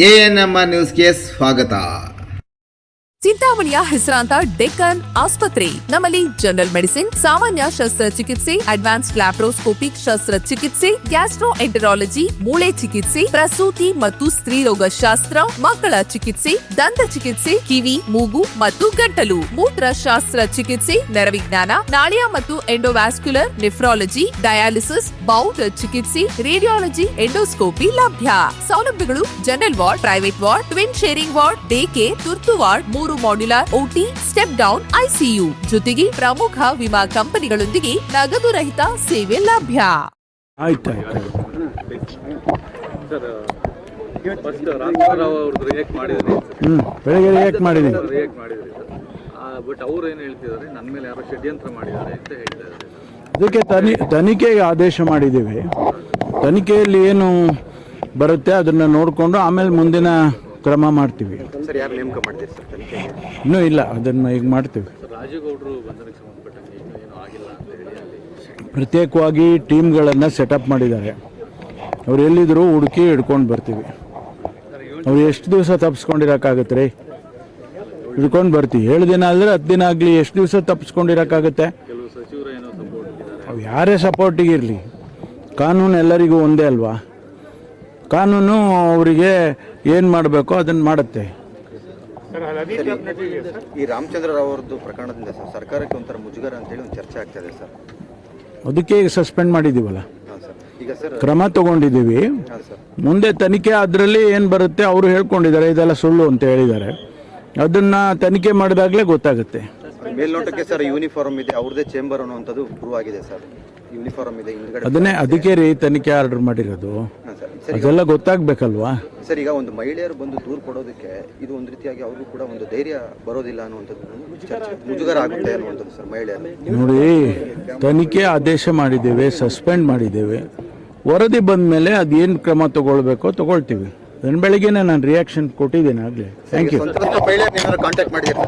ANMR ನ್ಯೂಸ್ಗೆ ಸ್ವಾಗತ. ಚಿಂತಾಮಣಿಯ ಹೆಸರಾಂತ ಡೆಕ್ಕನ್ ಆಸ್ಪತ್ರೆ. ನಮ್ಮಲ್ಲಿ ಜನರಲ್ ಮೆಡಿಸಿನ್, ಸಾಮಾನ್ಯ ಶಸ್ತ್ರಚಿಕಿತ್ಸೆ, ಅಡ್ವಾನ್ಸ್ಡ್ ಲ್ಯಾಪ್ರೋಸ್ಕೋಪಿಕ್ ಶಸ್ತ್ರಚಿಕಿತ್ಸೆ, ಗ್ಯಾಸ್ಟ್ರೋಎಂಟರಾಲಜಿ, ಮೂಳೆ ಚಿಕಿತ್ಸೆ, ಪ್ರಸೂತಿ ಮತ್ತು ಸ್ತ್ರೀರೋಗ ಶಾಸ್ತ್ರ, ಮಕ್ಕಳ ಚಿಕಿತ್ಸೆ, ದಂತ ಚಿಕಿತ್ಸೆ, ಕಿವಿ, ಮೂಗು ಮತ್ತು ಗಂಟಲು, ಮೂತ್ರಶಾಸ್ತ್ರ ಚಿಕಿತ್ಸೆ, ನರವಿಜ್ಞಾನ, ನಾಳಿಯ ಮತ್ತು ಎಂಡೋವ್ಯಾಸ್ಕ್ಯುಲರ್, ನೆಫ್ರಾಲಜಿ, ಡಯಾಲಿಸಿಸ್, ಬೌಲ್ ಚಿಕಿತ್ಸೆ, ರೇಡಿಯಾಲಜಿ, ಎಂಡೋಸ್ಕೋಪಿ ಲಭ್ಯ. ಸೌಲಭ್ಯಗಳು general ward, private ward, twin sharing ward, day care, ತುರ್ತು ward, 3 modular OT, step down ICU ಜೊತೆಗೆ ಪ್ರಮುಖ ವಿಮಾ ಕಂಪನಿಗಳೊಂದಿಗೆ ನಗದು ರಹಿತ ಸೇವೆ ಲಭ್ಯ. ಬೆಳಗ್ಗೆ ರಿಯಾಕ್ಟ್ ಮಾಡಿದ್ದೀನಿ. ಬಟ್ ಅವ್ರು ಏನು ಹೇಳ್ತಿದ್ದಾರೆ, ನನ್ನ ಮೇಲೆ ಯಾರೋ ಷಡ್ಯಂತ್ರ ಮಾಡಿದ್ದಾರೆ ಅಂತ ಹೇಳ್ತಾ ಇದ್ದಾರೆ. ಅದಕ್ಕೆ ತನಿಖೆಗೆ ಆದೇಶ ಮಾಡಿದ್ದೀವಿ. ತನಿಖೆಯಲ್ಲಿ ಏನು ಬರುತ್ತೆ ಅದನ್ನು ನೋಡಿಕೊಂಡು ಆಮೇಲೆ ಮುಂದಿನ ಕ್ರಮ ಮಾಡ್ತೀವಿ. ಸರ್, ಯಾರು ನೇಮಕ ಮಾಡ್ತೀರಿ ಸರ್ ತನಿಖೆ? ಇನ್ನೂ ಇಲ್ಲ, ಅದನ್ನು ಈಗ ಮಾಡ್ತೀವಿ. ರಾಜೇಗೌಡರು ಬಂಧನಕ್ಕೆ ಸಂಬಂಧಪಟ್ಟಂಗೆ ಇನ್ನೂ ಏನೂ ಆಗಿಲ್ಲ ಅಂತ ಹೇಳಿ ಪ್ರತ್ಯೇಕವಾಗಿ ಟೀಮ್ಗಳನ್ನು ಸೆಟಪ್ ಮಾಡಿದ್ದಾರೆ. ಅವ್ರು ಎಲ್ಲಿದ್ರು ಹುಡುಕಿ ಹಿಡ್ಕೊಂಡು ಬರ್ತೀವಿ. ಅವ್ರು ಎಷ್ಟು ದಿವಸ ತಪ್ಪಿಸ್ಕೊಂಡಿರೋಕ್ಕಾಗತ್ತೆ ರೀ? ಹಿಡ್ಕೊಂಡು ಬರ್ತೀವಿ. 7 ದಿನ ಆದರೆ 10 ದಿನ ಆಗಲಿ, ಎಷ್ಟು ದಿವಸ ತಪ್ಪಿಸ್ಕೊಂಡಿರೋಕ್ಕಾಗತ್ತೆ? ಕೆಲವು ಸಚಿವರು ಏನೋ ಸಪೋರ್ಟ್ ಇದ್ದಾರೆ. ಅವು ಯಾರೇ ಸಪೋರ್ಟಿಗೆ ಇರಲಿ, ಕಾನೂನು ಎಲ್ಲರಿಗೂ ಒಂದೇ ಅಲ್ವಾ? ಕಾನೂನು ಅವರಿಗೆ ಏನು ಮಾಡಬೇಕೋ ಅದನ್ನು ಮಾಡುತ್ತೆ. ಈ ರಾಮಚಂದ್ರ ರಾವ್ ಅವರದ್ದು ಪ್ರಕರಣದಿಂದ ಸರ್ ಸರ್ಕಾರಕ್ಕೆ ಒಂಥರ ಮುಜುಗರ ಅಂತೇಳಿ ಒಂದು ಚರ್ಚೆ ಆಗ್ತದೆ ಸರ್. ಅದಕ್ಕೆ ಈಗ ಸಸ್ಪೆಂಡ್ ಮಾಡಿದ್ದೀವಲ್ಲ, ಹಾಂ ಸರ್. ಈಗ ಸರ್ ಕ್ರಮ ತಗೊಂಡಿದ್ದೀವಿ. ಹಾಂ ಸರ್. ಮುಂದೆ ತನಿಖೆ ಅದರಲ್ಲಿ ಏನು ಬರುತ್ತೆ ಅವರು ಹೇಳ್ಕೊಂಡಿದ್ದಾರೆ, ಇದೆಲ್ಲ ಸುಳ್ಳು ಅಂತ ಹೇಳಿದ್ದಾರೆ. ಅದನ್ನು ತನಿಖೆ ಮಾಡಿದಾಗಲೇ ಗೊತ್ತಾಗುತ್ತೆ. ಮೇಲ್ನೋಟಕ್ಕೆ ಸರ್ ಯೂನಿಫಾರ್ಮ್ ಇದೆ, ಅವ್ರದ್ದೇ ಚೇಂಬರ್ ಅನ್ನುವಂಥದ್ದು ಪ್ರೂವ್ ಆಗಿದೆ ಸರ್. ಯೂನಿಫಾರ್ಮ್ ಇದೆ ಹಿಂದ್ಗಡೆ. ಅದಕ್ಕೆ ರೀ ತನಿಖೆ ಆರ್ಡರ್ ಮಾಡಿರೋದು. ಹಾಂ ಸರ್. ಅದೆಲ್ಲ ಗೊತ್ತಾಗಬೇಕಲ್ವಾ ಸರ್, ಈಗ ಒಂದು ಮಹಿಳೆಯರು ಬಂದು ದೂರು ಕೊಡೋದಕ್ಕೆ ಇದು ಒಂದು ರೀತಿಯಾಗಿ ಅವ್ರಿಗೂ ಕೂಡ ಒಂದು ಧೈರ್ಯ ಬರೋದಿಲ್ಲ ಅನ್ನುವಂಥದ್ದು, ಮುಜುಗರ ಆಗುತ್ತೆ ಅನ್ನುವಂಥದ್ದು ಸರ್ ಮಹಿಳೆಯರು. ನೋಡಿ, ತನಿಖೆ ಆದೇಶ ಮಾಡಿದ್ದೇವೆ, ಸಸ್ಪೆಂಡ್ ಮಾಡಿದ್ದೇವೆ. ವರದಿ ಬಂದ ಮೇಲೆ ಅದೇನು ಕ್ರಮ ತಗೊಳ್ಬೇಕೋ ತಗೊಳ್ತೀವಿ. ಅದನ್ನ ಬೆಳಗ್ಗೆನೇ ನಾನು ರಿಯಾಕ್ಷನ್ ಕೊಟ್ಟಿದ್ದೇನೆ ಆಗಲೇ. Thank you. ಸಂತ್ರಸ್ತ ಮಹಿಳೆಯರನ್ನ ಕಾಂಟ್ಯಾಕ್ಟ್ ಮಾಡಿದ್ದೀರಾ?